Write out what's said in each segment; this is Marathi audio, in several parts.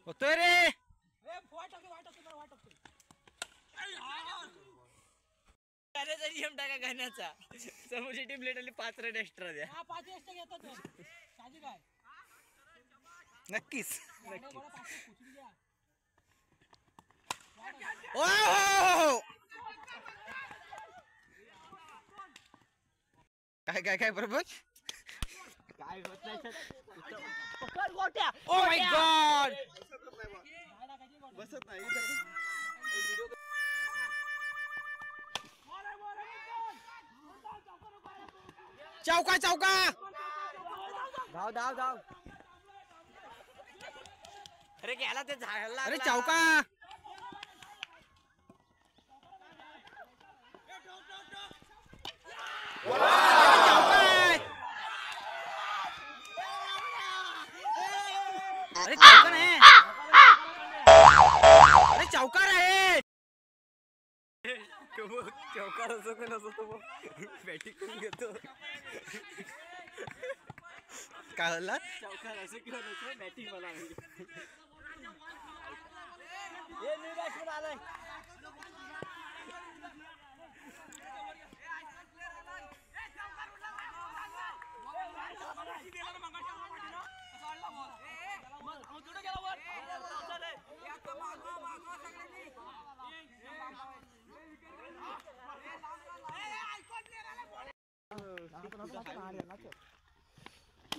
होतोय रे नियम टाका गाण्याचा. समोरची टीम लेटरली 5 रन एक्स्ट्रा द्या. 5 एक्स्ट्रा घेतात साजी काय नक्कीच काय काय काय बरोबर काय होत नाही. पकड गोट्या. ओ माय गॉड बसत नाही. चौका चौका धाव धाव धाव. अरे गेला ते झाडाला. अरे चौका. अरे चौका नाही. अरे चौकार आहे. चौकार असो का नसो तो बॅटिंग करून घेतो. काय झालं चौकार असो किंवा नसो बॅटिंग मला आलाय.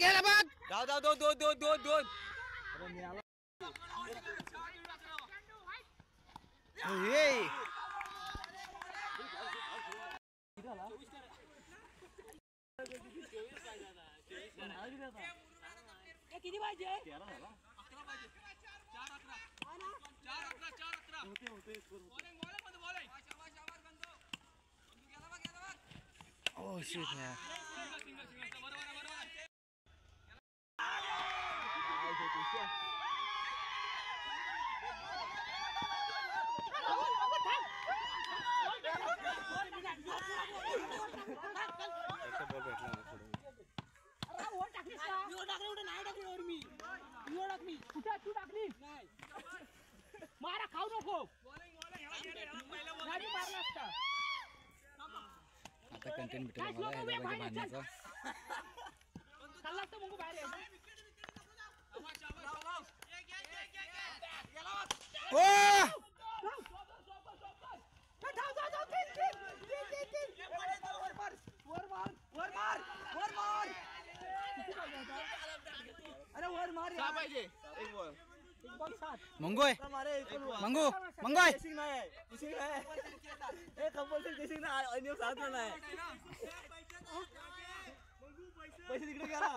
गेला बघ. धाव धाव दोन दोन दोन दोन दोन. किती पाहिजे. Oh shit man. मारा खाऊ नको. आता कंटेंट भेटेल मला हैदराबादच्या भांडण्याचा. खाल्लास तर मग बाहेर पाहिजे. मंगू आहे मंगू मंगू आहे. पैसे तिकडे गेला.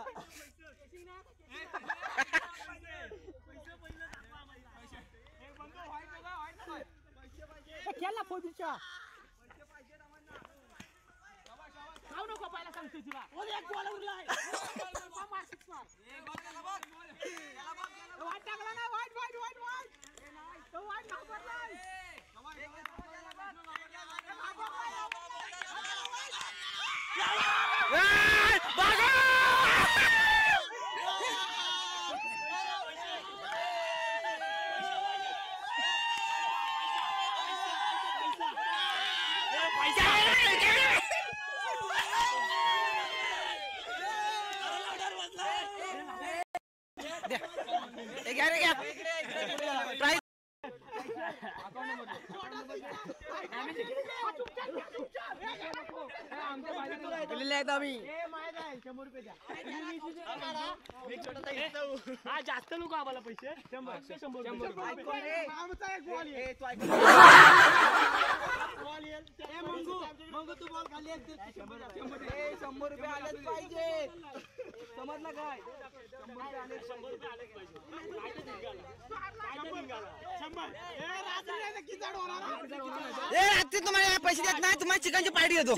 खेळला फोटोच्या खाऊ नको. पहिला सांगतो तुला. एक बॉल उरलाय. वाट टाकला ना. वाट वाट वाट वाट तो वाट घाबरलाय. जास्त लोक आम्हाला पैसे 100 रुपये आलेच पाहिजे. समजलं काय. 100 रुपये आलेच पाहिजे. तुम्हाला पैसे देत नाही. तुम्हाला चिकनची पार्टी देतो.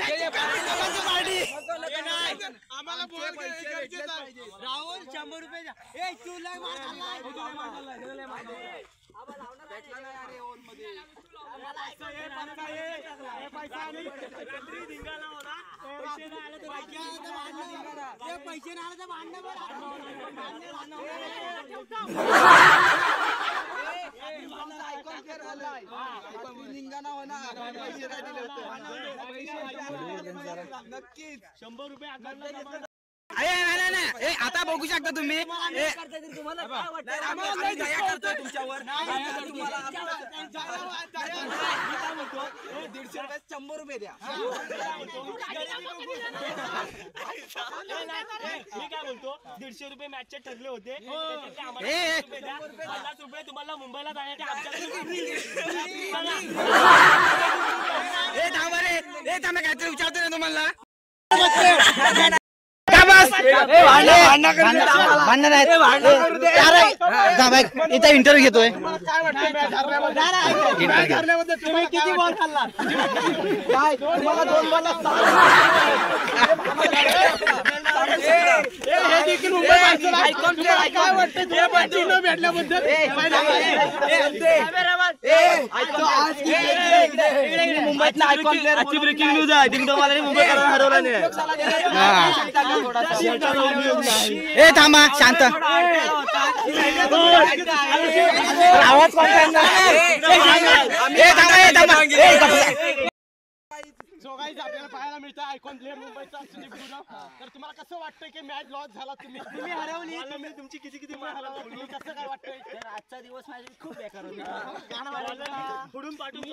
आम्हाला राहुल 100 रुपये द्या. ए तू लय मार खाल्लाय. भेटला नाही अरे ओन मध्ये. पैसा आणि रात्री धिंगाणा होता. पैसे नाही आले तर पैसे नाही आले तर भांडण नक्कीच 100 रुपये आता बघू शकता तुम्ही. तुमच्यावर 150 रुपये 100 रुपये द्या. मी काय बोलतो 150 रुपये मॅचचे ठरले होते. 50 रुपये तुम्हाला मुंबईला जाण्याचे काहीतरी विचारतो ना तुम्हाला. इथं इंटरव्ह्यू घेतोय. किती बॉल खाल्ला? मुंबईची ब्रेकिंग न्यूज आहे. तुम्हाला मुंबई हरवला नाही. ए थांबा शांत. आवाज आपल्याला पाहायला मिळतं आयकॉन प्लेअर मुंबईचा सुदीप गुरव. तर तुम्हाला कसं वाटतंय की मॅच लॉस झाला? तुम्ही हरवली. तुम्ही तुमची किती हरवली कसं काय वाटतंय? तर आजचा दिवस माझी खूप बेकार होता. पुढून पाठवून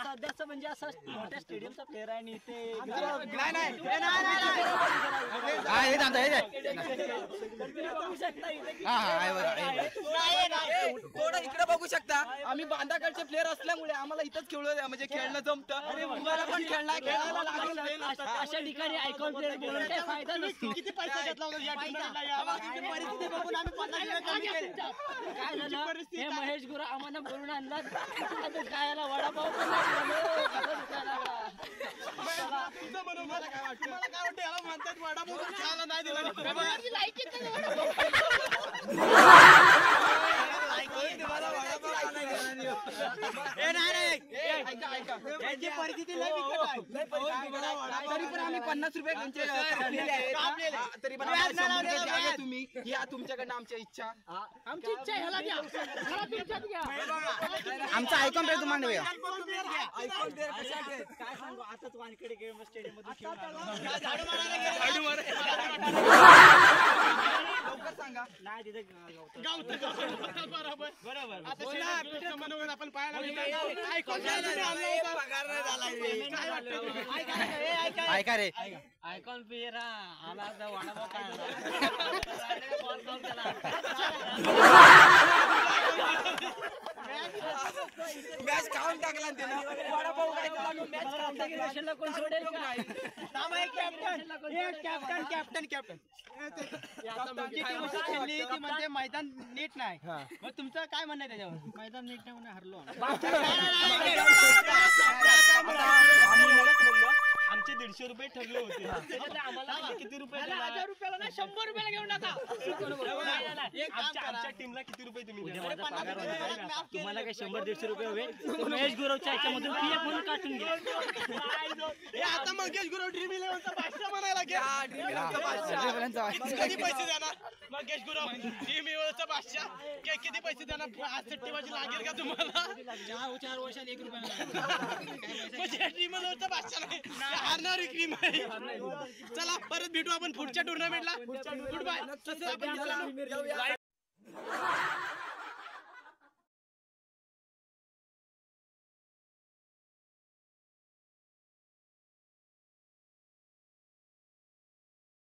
सध्याचं म्हणजे असं मोठ्या स्टेडियमचा प्लेअर आहे आणि ते थोडं इकडे बघू शकता. आम्ही बांधाकडचे प्लेअर असल्यामुळे आम्हाला इथंच म्हणजे खेळणं जमतं. मुंबईला पण खेळणार खेळायला लागेल. अशा ठिकाणी आयकॉन प्लेअर बोलून काही फायदा नसतो. किती पैसा घेतला होता या परिस्थिती बघून आम्ही 50 कमी केले. काय झालं हे महेश गुरव आम्हाला बोलून आणला. खायला वडापाव पण मला काय वाटतं याला म्हणतात वडापाव खायला नाही दिला. परिस्थिती तरी पण आम्ही 50 रुपये तरी पण तुम्ही या तुमच्याकडनं आमच्या इच्छा आमची इच्छा आमचा आयकॉन प्लेअर तुम्हाला काय सांगू आताच वानखेडे गेम स्टेडियम मध्ये सांगा नाही तिथे बरोबर आपण पाहायला ऐका रे आयकॉन प्लेअर आला वडापाव काय मॅच खाऊन टाकला वडापाव काय कोण सोडेल म्हणजे मैदान नीट नाही. मग तुमचं काय म्हणणं आहे त्याच्यावर? मैदान नीट नाही म्हणून हरलो. आमचे 150 रुपये ठरले होते. आम्हाला किती रुपये? 1000 रुपयाला नाही 100 रुपयाला घेऊन टाका. आमच्या टीमला किती रुपये तुम्ही? तुम्हाला काय 100-150 रुपये हवे? महेश गुरवच्या याच्यामधून पीएफ म्हणून काटून घ्या. आता महेश गुरव ड्रीम 11चा बादशाह म्हणायला घ्या. किती पैसे देणार महेश गुरव? ड्रीम 11चा बादशाह किती पैसे देणार? आज सट्टेबाजी लागेल का तुम्हाला? 4 वर्षात 1 रुपया ड्रीम 11चा बादशाह नाही हारणार क्रीम आहे. चला परत भेटू आपण पुढच्या टुर्नामेंटला. Good bye.